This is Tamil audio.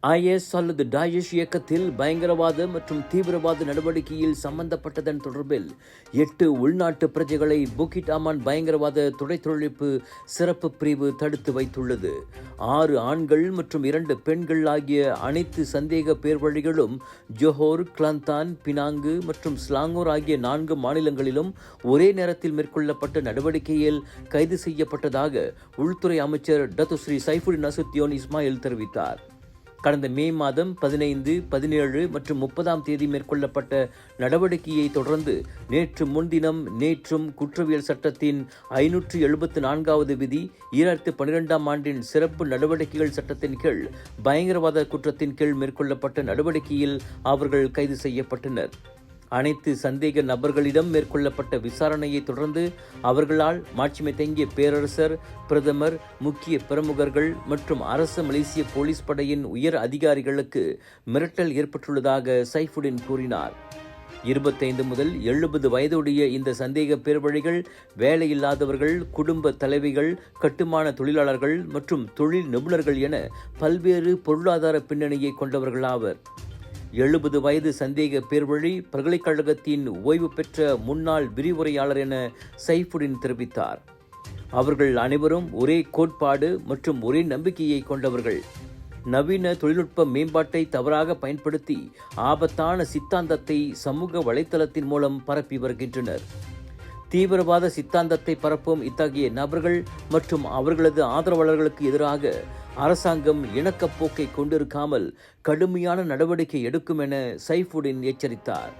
IS அல்லது டாயிஷ் இயக்கத்தில் பயங்கரவாத மற்றும் தீவிரவாத நடவடிக்கையில் சம்பந்தப்பட்டதன் தொடர்பில் 8 உள்நாட்டு பிரஜைகளை புக்கிட் அமான் பயங்கரவாத துடைத்தொழிப்பு சிறப்பு பிரிவு தடுத்து வைத்துள்ளது. 6 ஆண்கள் மற்றும் 2 பெண்கள் ஆகிய அனைத்து சந்தேக பேர்வழிகளும் ஜொஹோர், கிளந்தான், பினாங்கு மற்றும் ஸ்லாங்கூர் ஆகிய 4 மாநிலங்களிலும் ஒரே நேரத்தில் மேற்கொள்ளப்பட்ட நடவடிக்கையில் கைது செய்யப்பட்டதாக உள்துறை அமைச்சர் டத்துஸ்ரீ சைஃபுடின் நசுத்தியோன் இஸ்மாயில் தெரிவித்தார். கடந்த மே மாதம் 15, 17 மற்றும் 30ஆம் தேதி மேற்கொள்ளப்பட்ட நடவடிக்கையை தொடர்ந்து நேற்றும் குற்றவியல் சட்டத்தின் 574வது விதி 2012ஆம் ஆண்டின் சிறப்பு நடவடிக்கைகள் சட்டத்தின் கீழ் பயங்கரவாத குற்றத்தின் கீழ் மேற்கொள்ளப்பட்ட நடவடிக்கையில் அவர்கள் கைது செய்யப்பட்டனர். அனைத்து சந்தேக நபர்களிடம் மேற்கொள்ளப்பட்ட விசாரணையை தொடர்ந்து அவர்களால் மாட்சிமை தங்கிய பேரரசர், பிரதமர், முக்கிய பிரமுகர்கள் மற்றும் அரசு மலேசிய போலீஸ் படையின் உயர் அதிகாரிகளுக்கு மிரட்டல் ஏற்பட்டுள்ளதாக சைஃபுடின் கூறினார். 25 முதல் 70 வயதுடைய இந்த சந்தேக பேர்வழிகள் வேலையில்லாதவர்கள், குடும்ப தலைவிகள், கட்டுமான தொழிலாளர்கள் மற்றும் தொழில் நிபுணர்கள் என பல்வேறு பொருளாதார பின்னணியை கொண்டவர்களாவர். 70 வயது சந்தேக பேர்வழி பல்கலைக்கழகத்தின் ஓய்வு பெற்ற முன்னாள் விரிவுரையாளர் என சைஃபுடின் தெரிவித்தார். அவர்கள் அனைவரும் ஒரே கோட்பாடு மற்றும் ஒரே நம்பிக்கையை கொண்டவர்கள். நவீன தொழில்நுட்ப மேம்பாட்டை தவறாக பயன்படுத்தி ஆபத்தான சித்தாந்தத்தை சமூக வலைத்தளத்தின் மூலம் பரப்பி வருகின்றனர். தீவிரவாத சித்தாந்தத்தை பரப்பும் இத்தகைய நபர்கள் மற்றும் அவர்களது ஆதரவாளர்களுக்கு எதிராக அரசாங்கம் இணக்கப்போக்கை கொண்டிருக்காமல் கடுமையான நடவடிக்கை எடுக்கும் என சைஃபுடின் எச்சரித்தார்.